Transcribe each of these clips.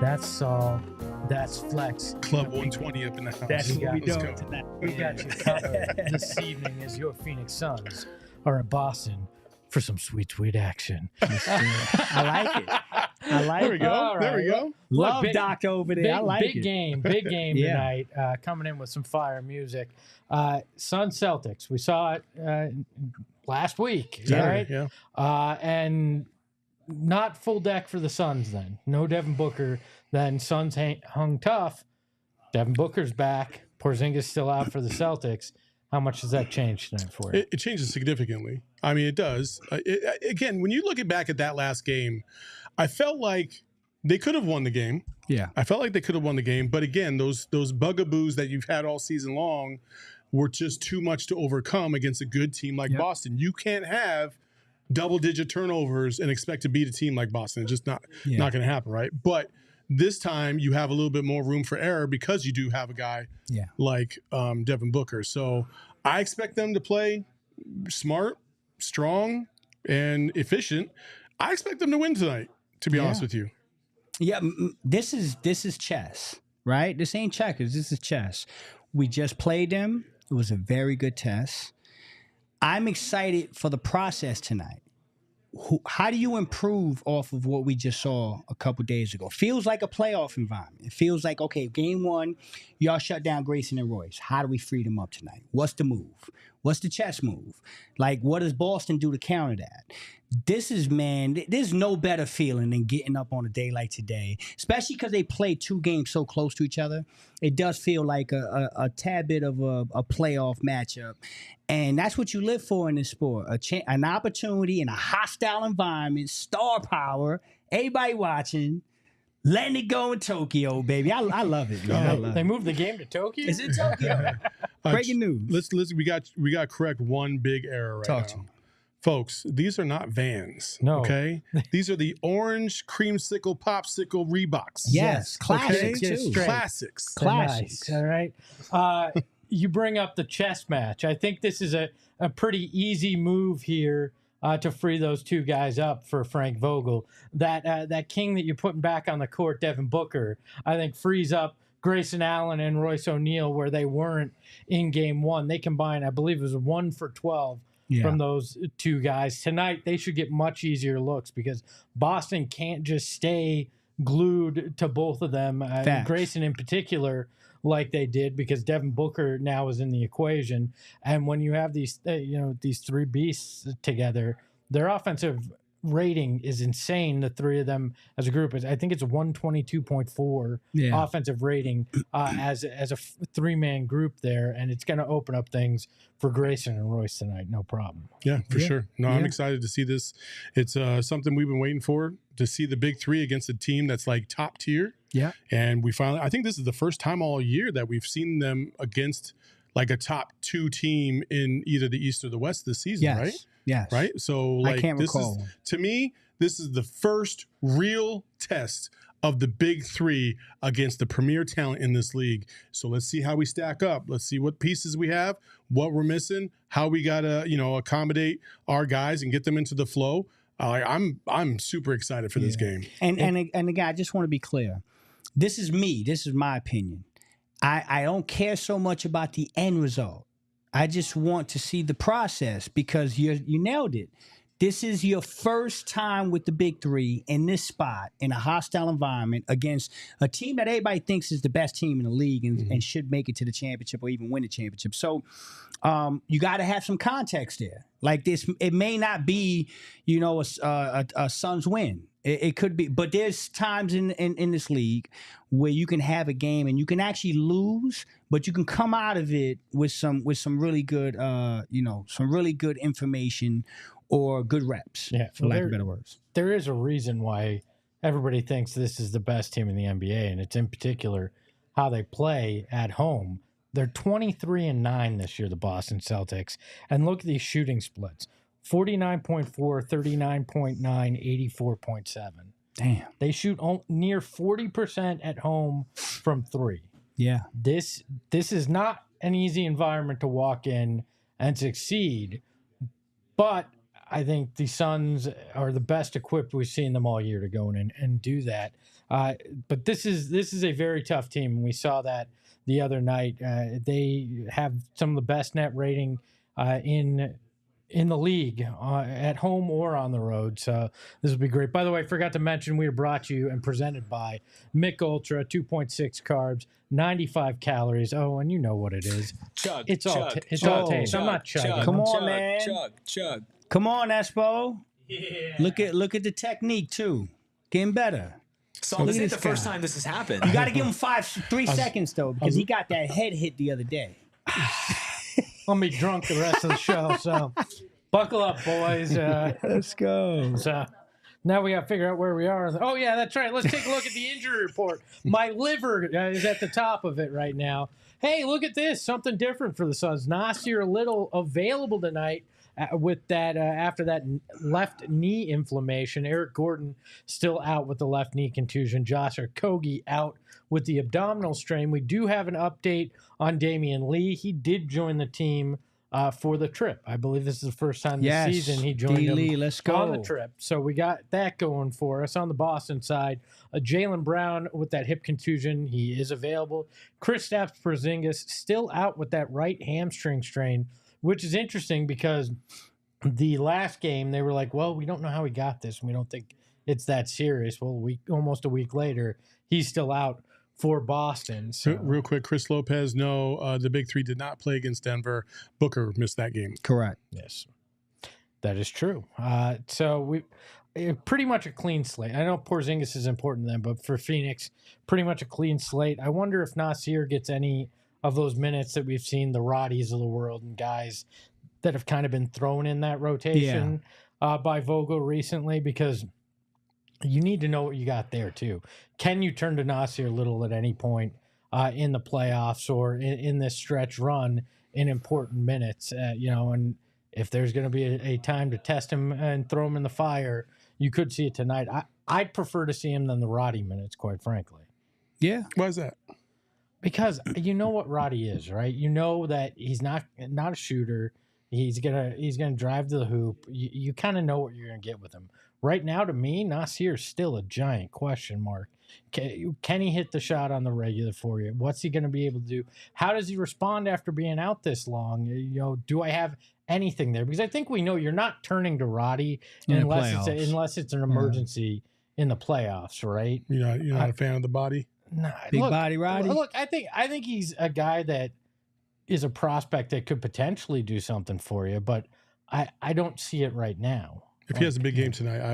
That's all. That's Flex. Club 120 up in the house. That's what we doing tonight. We got you covered this evening as your Phoenix Suns are in Boston for some sweet, sweet action. I like it. There we go. There we go. Love Doc over there. I like it. Big game tonight. Coming in with some fire music. Suns Celtics. We saw it last week, right? Yeah. And not full deck for the Suns then. No Devin Booker. Then Suns hung tough. Devin Booker's back. Porzingis still out for the Celtics. How much does that change tonight for you? It changes significantly. I mean, it does. Again, when you look back at that last game, I felt like they could have won the game. Yeah. I felt like they could have won the game. But again, those bugaboos that you've had all season long were just too much to overcome against a good team like Boston. You can't have double-digit turnovers and expect to beat a team like Boston. It's just not going to happen, right? But this time you have a little bit more room for error because you do have a guy like Devin Booker. So I expect them to play smart, strong, and efficient. I expect them to win tonight, to be honest with you. Yeah, this is chess, right? This ain't checkers. This is chess. We just played them. It was a very good test. I'm excited for the process tonight. How do you improve off of what we just saw a couple days ago? Feels like a playoff environment. It feels like, okay, game one, y'all shut down Grayson and Royce. How do we free them up tonight? What's the move? What's the chess move? Like, what does Boston do to counter that? This is, man, there's no better feeling than getting up on a day like today, especially because they play two games so close to each other. It does feel like a tad bit of a playoff matchup. And that's what you live for in this sport, an opportunity in a hostile environment, star power, everybody watching, letting it go in Tokyo, baby. I love it, man. I love They it. moved the game to Tokyo? It's in Tokyo. Breaking news. Let's we got to correct one big error right Talk now. to me. Folks, these are not Vans. No. Okay? These are the orange creamsicle popsicle Reeboks. Yes, classics Okay? too. Classics. Classics. Nice, all right. You bring up the chess match. I think this is a pretty easy move here to free those two guys up for Frank Vogel. That king that you're putting back on the court, Devin Booker, I think frees up Grayson Allen and Royce O'Neal where they weren't in game one. They combined, I believe it was 1 for 12 from those two guys. Tonight, they should get much easier looks because Boston can't just stay glued to both of them. Grayson in particular, like they did, because Devin Booker now is in the equation. And when you have these, these three beasts together, their offensive rating is insane. The three of them as a group is, I think it's 122.4 offensive rating as a three-man group there, and it's going to open up things for Grayson and Royce tonight, no problem. Yeah, for sure. No, I'm excited to see this. It's something we've been waiting for, to see the big three against a team that's like top tier. Yeah. And I think this is the first time all year that we've seen them against like a top two team in either the East or the West this season, right? Yes. Right? So like, I can't recall. To me, this is the first real test of the big three against the premier talent in this league. So let's see how we stack up. Let's see what pieces we have, what we're missing, how we got to, accommodate our guys and get them into the flow. I'm super excited for this game. And again, I just want to be clear. This is me. This is my opinion. I don't care so much about the end result. I just want to see the process because you nailed it. This is your first time with the big three in this spot in a hostile environment against a team that everybody thinks is the best team in the league and should make it to the championship or even win the championship. So you got to have some context there. Like this, it may not be, a Suns win. It could be, but there's times in this league where you can have a game and you can actually lose, but you can come out of it with some really good, some really good information or good reps. Yeah, for lack of better words. There is a reason why everybody thinks this is the best team in the NBA, and it's in particular how they play at home. They're 23-9 this year, the Boston Celtics, and look at these shooting splits. 49.4, 39.9, 84.7. Damn. They shoot near 40% at home from three. Yeah. This is not an easy environment to walk in and succeed, but I think the Suns are the best equipped we've seen them all year to go in and do that. But this is a very tough team. We saw that the other night. They have some of the best net rating in the league, at home or on the road. So this will be great. By the way, I forgot to mention we are brought to you and presented by Michelob ULTRA, 2.6 carbs, 95 calories. Oh, and you know what it is. Chug. It's all taste. I'm not chugging. Come on, man. Chug. Come on, Espo. Yeah. Look at the technique too. Getting better. So this ain't the first time this has happened. You got to give him 3 seconds though, because he got that head hit the other day. I'll be drunk the rest of the show, so buckle up, boys. Let's go. So now we got to figure out where we are. Oh, yeah, that's right. Let's take a look at the injury report. My liver is at the top of it right now. Hey, look at this. Something different for the Suns. Nasir Little available tonight with that after that left knee inflammation. Eric Gordon still out with the left knee contusion. Josh Okogie out with the abdominal strain. We do have an update on Damion Lee. He did join the team for the trip. I believe this is the first time this season he joined them on the trip. So we got that going for us. On the Boston side, Jaylen Brown with that hip contusion, he is available. Kristaps Porzingis still out with that right hamstring strain, which is interesting because the last game they were like, well, we don't know how he got this. We don't think it's that serious. Well, almost a week later, he's still out for Boston. So. Real quick, Chris Lopez, no, the big three did not play against Denver. Booker missed that game. Correct. Yes, that is true. So pretty much a clean slate. I know Porzingis is important to them, but for Phoenix, pretty much a clean slate. I wonder if Nasir gets any of those minutes that we've seen the Roddies of the world and guys that have kind of been thrown in that rotation by Vogel recently, because you need to know what you got there too. Can you turn to Nasir Little at any point in the playoffs or in this stretch run in important minutes? And if there's going to be a time to test him and throw him in the fire, you could see it tonight. I'd prefer to see him than the Roddy minutes, quite frankly. Yeah. Why is that? Because you know what Roddy is, right? You know that he's not a shooter. He's gonna drive to the hoop. You kind of know what you're gonna get with him. Right now, to me, Nasir's still a giant question mark. Can he hit the shot on the regular for you? What's he going to be able to do? How does he respond after being out this long? Do I have anything there? Because I think we know you're not turning to Roddy unless it's an emergency in the playoffs, right? You're not a fan of the body? Nah, Big body Roddy? Look, I think he's a guy that is a prospect that could potentially do something for you, but I don't see it right now. If he has a big game tonight, I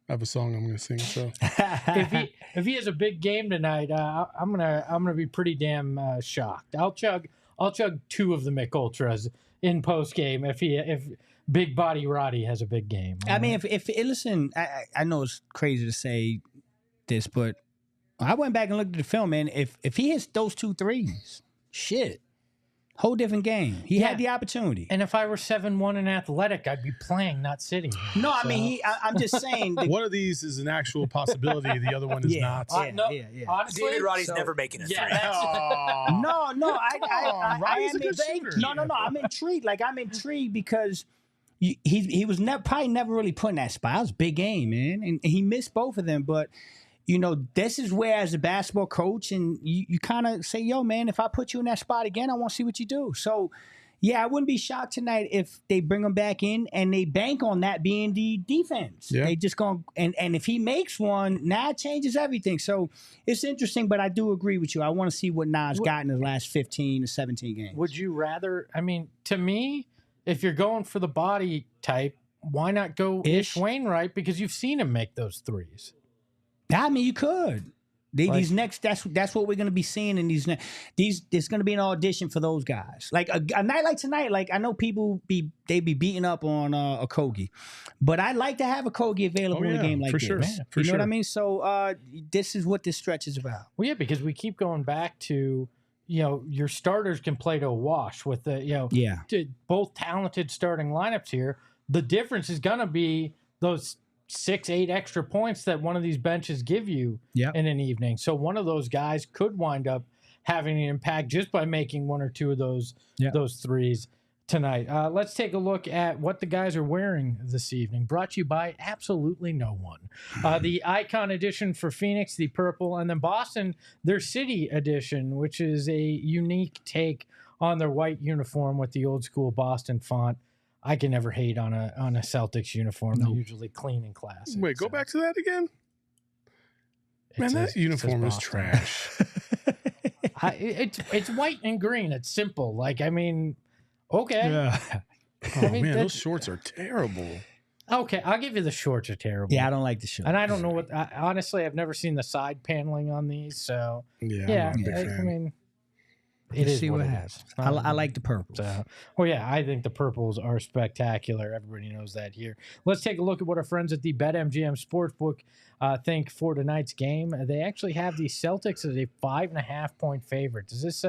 have a song I'm going to sing. So if he has a big game tonight, I'm gonna be pretty damn shocked. I'll chug 2 of the Michelob Ultras in post game if Big Body Roddy has a big game. I mean, if listen, I know it's crazy to say this, but I went back and looked at the film, man. If he hits those 2 threes, shit. Whole different game. He had the opportunity. And if I were 7'1" and athletic, I'd be playing, not sitting. No, I mean, I'm just saying. One of these is an actual possibility. The other one is not. Honestly, David Roddy's never making a three. No, Roddy's a good shooter. No, I'm intrigued. I'm intrigued because he was probably never really put in that spot. It was a big game, man. And he missed both of them, but this is where, as a basketball coach, and you kind of say, yo, man, if I put you in that spot again, I want to see what you do. So, yeah, I wouldn't be shocked tonight if they bring him back in and they bank on that being the defense. Yeah. They just going and if he makes one, now it changes everything. So it's interesting, but I do agree with you. I want to see what Nas got in the last 15 to 17 games. Would you rather, to me, if you're going for the body type, why not go Ish Wainwright? Because you've seen him make those threes. I mean, you could. These next, that's what we're gonna be seeing in these. There's gonna be an audition for those guys. Like a night like tonight. Like I know people be beating up on a Kogi, but I like to have a Kogi available in a game like for this. Sure. For you know sure. what I mean? So this is what this stretch is about. Well, yeah, because we keep going back to, your starters can play to a wash with the, both talented starting lineups here. The difference is gonna be those 6-8 extra points that one of these benches give you in an evening. So one of those guys could wind up having an impact just by making one or two of those threes tonight. Let's take a look at what the guys are wearing this evening. Brought to you by absolutely no one. The Icon edition for Phoenix, the purple, and then Boston, their City edition, which is a unique take on their white uniform with the old school Boston font. I can never hate on a Celtics uniform. They're usually clean and classy. Wait, go back to that again. Man, that uniform is trash. It's white and green. It's simple. Like, I mean, okay. Yeah. Oh, man, those shorts are terrible. Okay, I'll give you the shorts are terrible. Yeah, I don't like the shorts. And I don't know what. Honestly, I've never seen the side paneling on these. So yeah, I'm not a big fan. I mean, it is what it is. I like the purple. So, I think the purples are spectacular. Everybody knows that here. Let's take a look at what our friends at the BetMGM Sportsbook think for tonight's game. They actually have the Celtics as a 5.5-point favorite. Does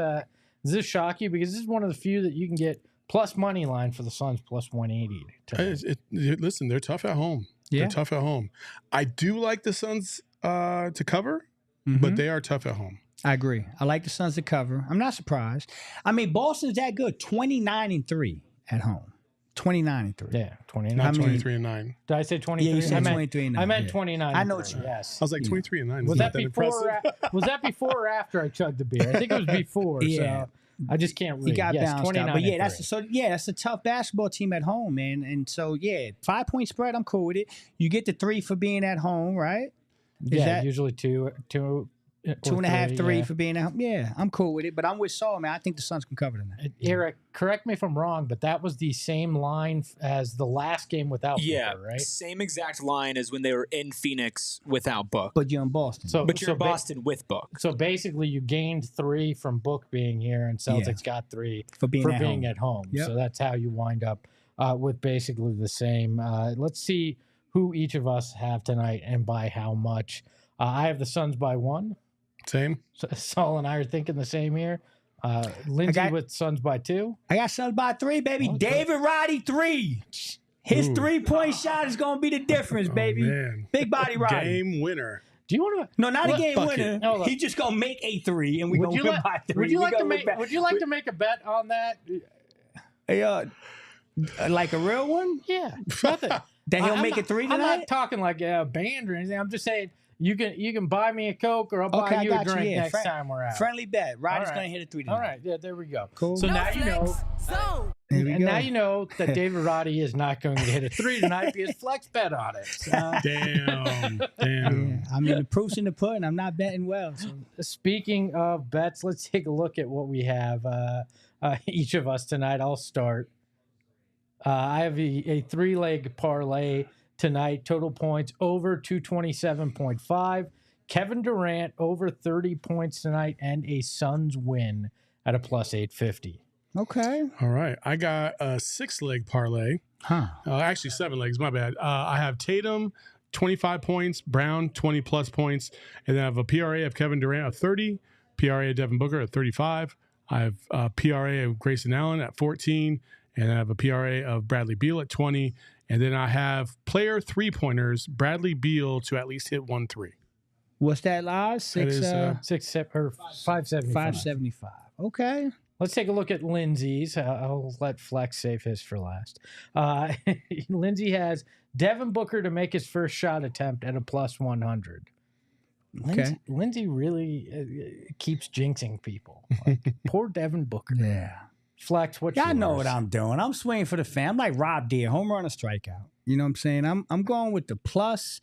this shock you? Because this is one of the few that you can get plus money line for the Suns plus 180. Listen, they're tough at home. Yeah. They're tough at home. I do like the Suns to cover, but they are tough at home. I agree. I like the Suns to cover. I'm not surprised. I mean, Boston's that good. 29-3 at home. 29-3. Yeah, 29. Not 23-9. Did I say 23? Yeah, you said 23-9. I meant 29. I know what you meant. Yes. I was like 23-9. Was that before? Was that before or after I chugged the beer? I think it was before. So I just can't read. He got bounced out. But yeah, that's that's a tough basketball team at home, man. And so 5-point spread, I'm cool with it. You get the 3 for being at home, right? Usually 2. 2.5, 3 for being at home. Yeah, I'm cool with it. But I'm with Saul, man. I think the Suns can cover tonight. Eric, correct me if I'm wrong, but that was the same line as the last game without Booker, right? Same exact line as when they were in Phoenix without Book. But you're in Boston. But you're in Boston with Book. So basically, you gained 3 from Book being here, and Celtics got 3 for being at home. Yep. So that's how you wind up with basically the same. Let's see who each of us have tonight and by how much. I have the Suns by 1. Same. So Saul and I are thinking the same here. Lindsay with Suns by 2. I got Suns by 3, baby. Okay. David Roddy 3. His 3-point shot is going to be the difference, baby. Man. Big body Roddy. Game winner. Do you want to? No, not a game bucket. winner. No, He's just going to make a 3, and we're going to win by 3. Would you like to make a bet on that? Like a real one? Yeah. Nothing. That he'll make a 3 tonight? I'm not talking like a band or anything. I'm just saying you can buy me a Coke or I'll buy you a drink next time we're out. Friendly bet. Roddy's going to hit a 3 tonight. All right. Yeah, there we go. Cool. So now you know. Now you know that David Roddy is not going to hit a 3 tonight because Flex bet on it. Damn. Yeah, I mean, the proof's in the pudding. I'm not betting well. So. Speaking of bets, let's take a look at what we have. Each of us tonight. I'll start. I have a 3-leg parlay tonight. Total points over 227.5. Kevin Durant over 30 points tonight and a Suns win at a plus 850. Okay. All right. I got a 6-leg parlay. Actually, 7 legs. My bad. I have Tatum, 25 points, Brown, 20-plus points, and then I have a PRA of Kevin Durant at 30, PRA of Devin Booker at 35. I have a PRA of Grayson Allen at 14, and I have a PRA of Bradley Beal at 20. And then I have player 3-pointers, Bradley Beal to at least hit 1 3. What's that, Lars? 575. 575. Okay. Let's take a look at Lindsay's. I'll let Flex save his for last. Lindsay has Devin Booker to make his first shot attempt at a plus 100. Okay. Lindsay really keeps jinxing people. Like, poor Devin Booker. Yeah. Flex, what's Y'all yours? know what I'm doing. I'm swinging for the fan. I'm like Rob Deere, home run or strikeout. You know what I'm saying? I'm going with the plus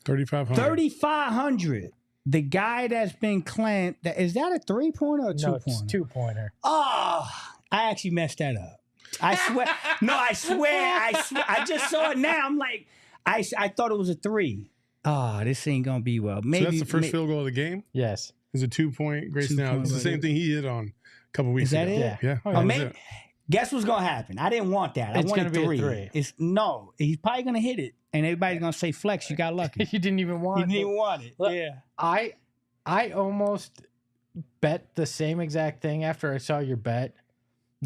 3,500. 3,500. The guy that's been claimed, is that a 3-pointer or a 2-pointer? No, it's 2-pointer. Oh, I actually messed that up. I swear. I swear. I just saw it now. I'm like, I thought it was a 3. this ain't gonna be well. So Maybe that's the first field goal of the game? Yes. It's a 2-point. Grayson Allen. It's the same thing he hit on a couple weeks Is that ago. it? Yeah. Oh, that was maybe. it. Guess what's gonna happen? I didn't want that. It's I wanted gonna be a 3. three. He's probably gonna hit it, and everybody's gonna say, "Flex, you got lucky." You didn't even You want didn't it. even want it. Look, Yeah. I almost bet the same exact thing after I saw your bet.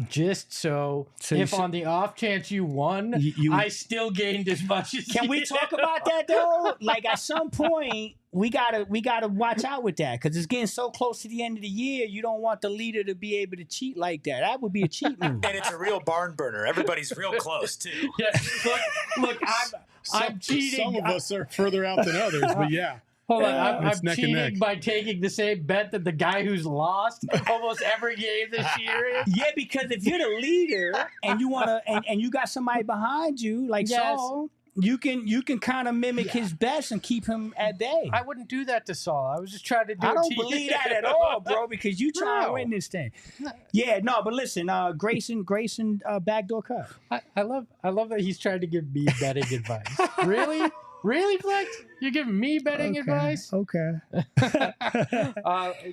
Just so if on the off chance you won, I still gained as much as Can we talk about that though? Like at some point, we gotta watch out with that because it's getting so close to the end of the year. You don't want the leader to be able to cheat like that. That would be a cheat move. And it's a real barn burner. Everybody's real close too. Yeah, look, I'm cheating. Some of us are further out than others, but yeah. Hold on, I'm It's neck and cheating neck. by taking the same bet that the guy who's lost almost every game this year is. Yeah, because if you're the leader and you wanna and you got somebody behind you like Yes. Saul, you can kind of mimic his best and keep him at bay. I wouldn't do that to Saul. I was just trying to do I it don't to you. believe that at all, bro, because you trying to No. win this thing. Yeah, no, but listen, Grayson, backdoor cut. I love that he's trying to give me betting advice. Really, Flex? You're giving me betting advice? Okay.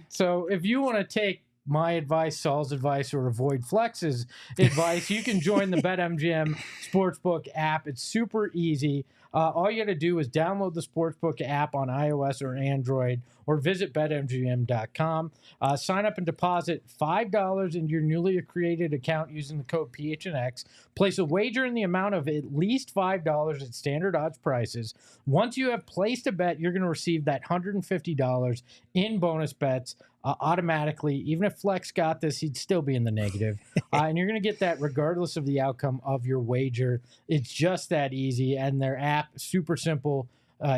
So if you want to take my advice, Saul's advice, or avoid Flex's advice, you can join the BetMGM Sportsbook app. It's super easy. All you got to do is download the Sportsbook app on iOS or Android, or visit BetMGM.com. Sign up and deposit $5 into your newly created account using the code PHNX. Place a wager in the amount of at least $5 at standard odds prices. Once you have placed a bet, you're going to receive that $150 in bonus bets automatically. Even if Flex got this, he'd still be in the negative. And you're going to get that regardless of the outcome of your wager. It's just that easy. And their app, super simple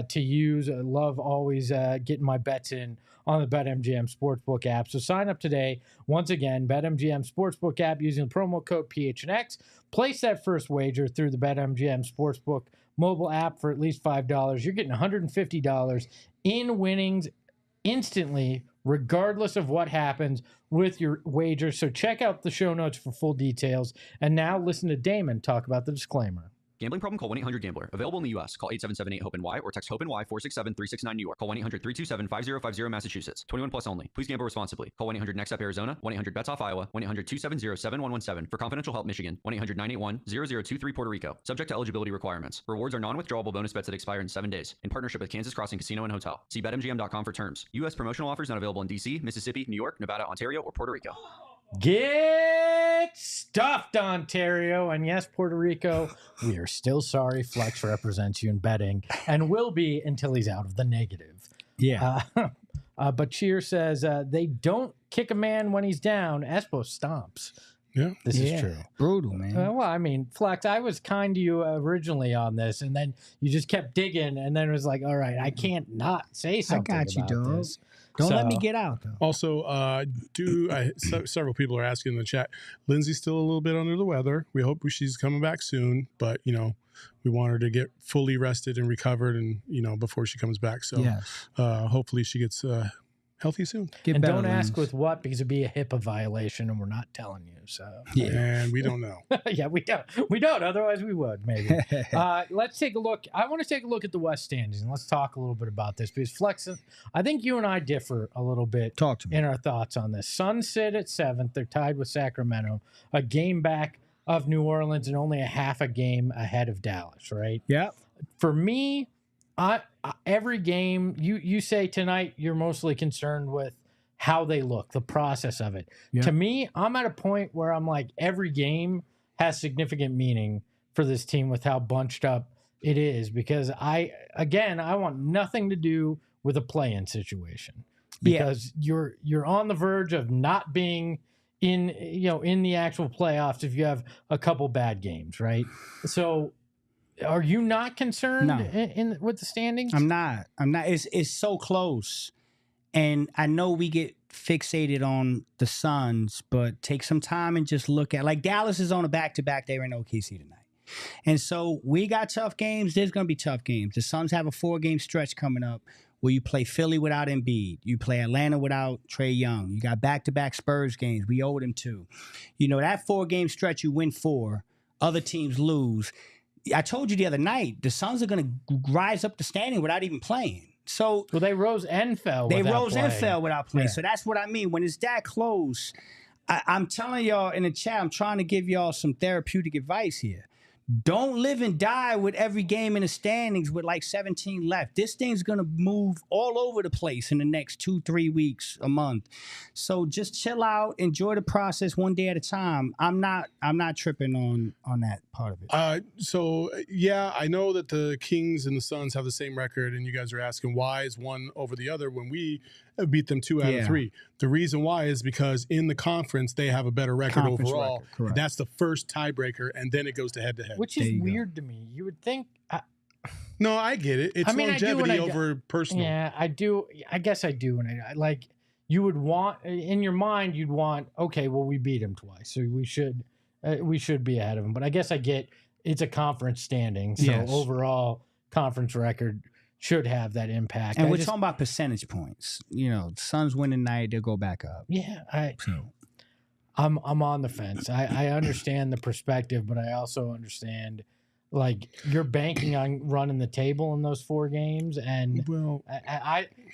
to use. I love always getting my bets in on the BetMGM Sportsbook app. So sign up today. Once again, BetMGM Sportsbook app using the promo code PHNX. Place that first wager through the BetMGM Sportsbook mobile app for at least $5. You're getting $150 in winnings instantly, regardless of what happens with your wager. So check out the show notes for full details. And now listen to Damon talk about the disclaimer. Gambling problem? Call 1-800-GAMBLER. Available in the U.S. Call 877-8-HOPE-NY or text HOPE-NY 467-369 New York. Call 1-800-327-5050 Massachusetts. 21 plus only. Please gamble responsibly. Call 1-800-NEXT-UP Arizona. 1-800-BETS-OFF Iowa. 1-800-270-7117. For confidential help, Michigan. 1-800-981-0023 Puerto Rico. Subject to eligibility requirements. Rewards are non-withdrawable bonus bets that expire in 7 days. In partnership with Kansas Crossing Casino and Hotel. See BetMGM.com for terms. U.S. promotional offers not available in D.C., Mississippi, New York, Nevada, Ontario, or Puerto Rico. Get stuffed, Ontario. And yes, Puerto Rico, we are still sorry. Flex represents you in betting and will be until he's out of the negative. Yeah. But Cheer says they don't kick a man when he's down. Espo stomps. Yeah. This is true. Brutal, man. Well, I mean, Flex, I was kind to you originally on this, and then you just kept digging, and then it was like, all right, I can't not say something got you, about dog. this. Don't let So- me get out, though. Also, several people are asking in the chat, Lindsay's still a little bit under the weather. We hope she's coming back soon, but, we want her to get fully rested and recovered and, before she comes back. So hopefully she gets healthy soon. And don't ask with what, because it'd be a HIPAA violation, and we're not telling you. So And we don't know. yeah, we don't. Otherwise, we would maybe. Let's take a look. I want to take a look at the West standings, and let's talk a little bit about this, because Flex, I think you and I differ a little bit. Talk to me. In our thoughts on this. Suns sit at 7th. They're tied with Sacramento, a game back of New Orleans, and only a half a game ahead of Dallas. Right? Yeah. For me, every game, you say tonight you're mostly concerned with how they look, the process of it. Yeah. To me, I'm at a point where I'm like, every game has significant meaning for this team with how bunched up it is, because I want nothing to do with a play-in situation, because you're on the verge of not being in the actual playoffs if you have a couple bad games, right? So are you not concerned with the standings? I'm not. It's so close. And I know we get fixated on the Suns, but take some time and just look at, like, Dallas is on a back-to-back. They were in OKC tonight. And so we got tough games. There's going to be tough games. The Suns have a 4-game stretch coming up where you play Philly without Embiid. You play Atlanta without Trae Young. You got back-to-back Spurs games. We owed them 2. That 4-game stretch, you win 4. Other teams lose. I told you the other night, the Suns are going to rise up the standing without even playing. So Well, they rose and fell. they without rose and playing. fell without playing. Yeah. So that's what I mean. When it's that close, I'm telling y'all in the chat, I'm trying to give y'all some therapeutic advice here. Don't live and die with every game in the standings with like 17 left. This thing's going to move all over the place in the next 2-3 weeks, a month. So just chill out, enjoy the process one day at a time. I'm not tripping on that part of it. So yeah, I know that the Kings and the Suns have the same record, and you guys are asking why is one over the other when we beat them 2 out of 3. The reason why is because in the conference they have a better record overall. Correct. That's the first tiebreaker, and then it goes to head-to-head. Which is weird to me. You would think. No, I get it. It's longevity over personal. Yeah, I do. I guess I do. And I like, you would want, in your mind, you'd want, okay, well, we beat him twice, so we should be ahead of him. But I guess I get it's a conference standing, so overall conference record should have that impact. And we're talking about percentage points. You know, Suns win tonight, they'll go back up. Yeah, I'm on the fence. I understand the perspective, but I also understand, like, you're banking on running the table in those 4 games, and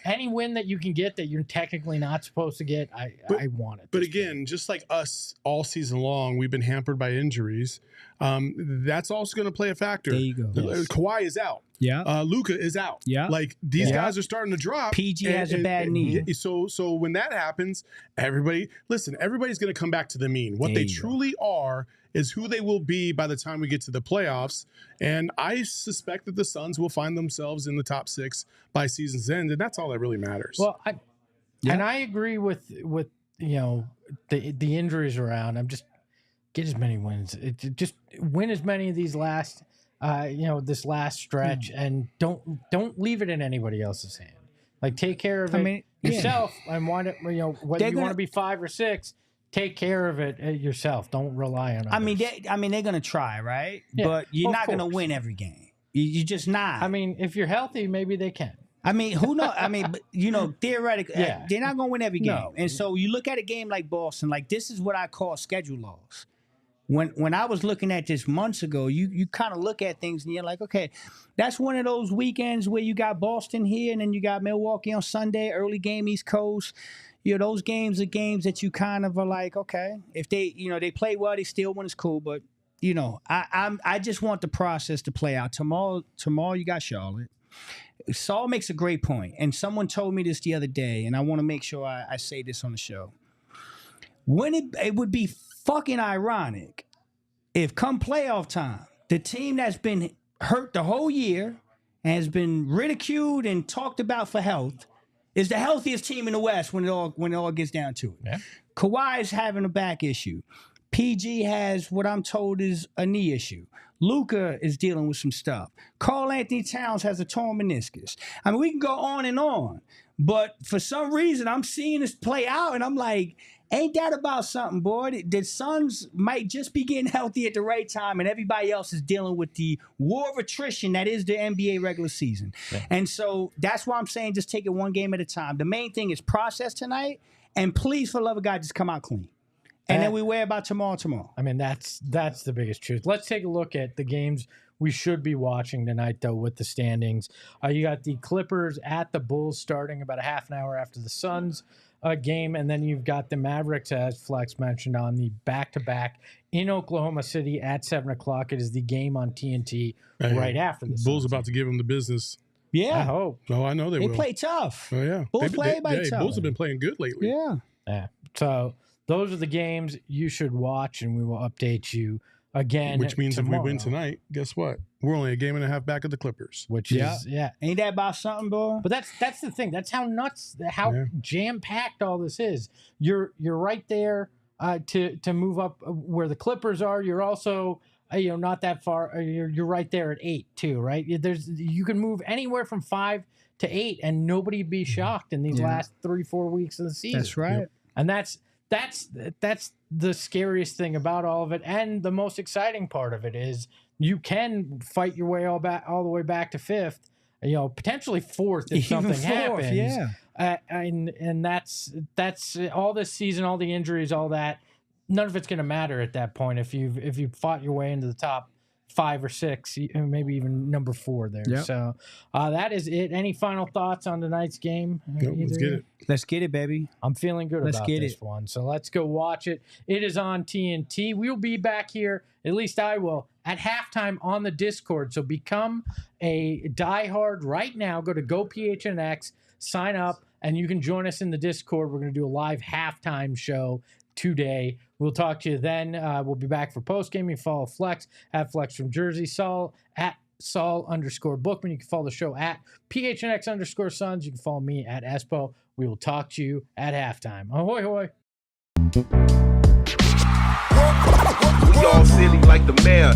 any win that you can get that you're technically not supposed to get, I want it. But again, just like us all season long, we've been hampered by injuries. That's also going to play a factor. There you go. Yes. Kawhi is out. Yeah. Luka is out. Yeah. Like, these guys are starting to drop. PG has a bad knee. So when that happens, everybody's going to come back to the mean. What they truly are is who they will be by the time we get to the playoffs. And I suspect that the Suns will find themselves in the top 6 by season's end, and that's all that really matters. Well, and I agree with the injuries around. I'm just get as many wins. Just win as many of these last this last stretch, and don't leave it in anybody else's hand. Like, take care of it yourself, and whether you want to be 5 or 6. Take care of it yourself. Don't rely on others. They're gonna try, right? Yeah, but you're not gonna win every game. You're just not. I mean, if you're healthy, maybe they can. I mean, who knows? I mean, but, theoretically, they're not gonna win every game. No. And so you look at a game like Boston. Like, this is what I call schedule loss. When I was looking at this months ago, you kind of look at things and you're like, okay, that's one of those weekends where you got Boston here and then you got Milwaukee on Sunday, early game East Coast. Those games are games that you kind of are like, okay, if they play well, they still win, it's cool. But I just want the process to play out. Tomorrow you got Charlotte. Saul makes a great point, and someone told me this the other day, and I want to make sure I say this on the show. When it would be fucking ironic if come playoff time, the team that's been hurt the whole year and has been ridiculed and talked about for health is the healthiest team in the West when it all gets down to it. Yeah. Kawhi is having a back issue. PG has what I'm told is a knee issue. Luka is dealing with some stuff. Karl Anthony Towns has a torn meniscus. I mean, we can go on, but for some reason, I'm seeing this play out, and I'm like, ain't that about something, boy? The Suns might just be getting healthy at the right time, and everybody else is dealing with the war of attrition that is the NBA regular season. Yeah. And so that's why I'm saying just take it one game at a time. The main thing is process tonight, and please, for the love of God, just come out clean. And then we worry about tomorrow. I mean, that's the biggest truth. Let's take a look at the games we should be watching tonight, though, with the standings. You got the Clippers at the Bulls starting about a half an hour after the Suns game, and then you've got the Mavericks, as Flex mentioned, on the back-to-back in Oklahoma City at 7 o'clock. It is the game on TNT right after the Bulls Suns about to give them the business. Yeah. I hope. Oh, I know they will. They play tough. Oh, yeah. Bulls play tough. Bulls have been playing good lately. Yeah. So those are the games you should watch, and we will update you again. Which means tomorrow. if we win tonight, guess what? We're only a game and a half back of the Clippers. Which is Ain't that about something, boy? But that's the thing. That's how nuts, how jam-packed all this is. You're right there to move up where the Clippers are. You're also not that far. You're right there at 8 too, right? You can move anywhere from 5 to 8, and nobody'd be shocked in these last 3-4 weeks of the season. That's right. Yep. And that's the scariest thing about all of it, and the most exciting part of it is you can fight your way all the way back to 5th, potentially 4th if something happens. Yeah. And that's all this season, all the injuries, all that. None of it's going to matter at that point if you've fought your way into the top 5 or 6, maybe even number 4 there. Yep. So that is it. Any final thoughts on tonight's game? Nope, let's get it. Let's get it, baby. I'm feeling good Let's about get this it. one. So let's go watch it. It is on TNT. We'll be back here, at least I will, at halftime on the Discord. So become a diehard right now. Go to GoPHNX, sign up, and you can join us in the Discord. We're going to do a live halftime show today. We'll talk to you then. We'll be back for postgame. You follow Flex at Flex from Jersey, Saul at Saul_Bookman. You can follow the show at PHNX_Suns. You can follow me at Espo. We will talk to you at halftime. Ahoy, hoy. We all silly like the mayor.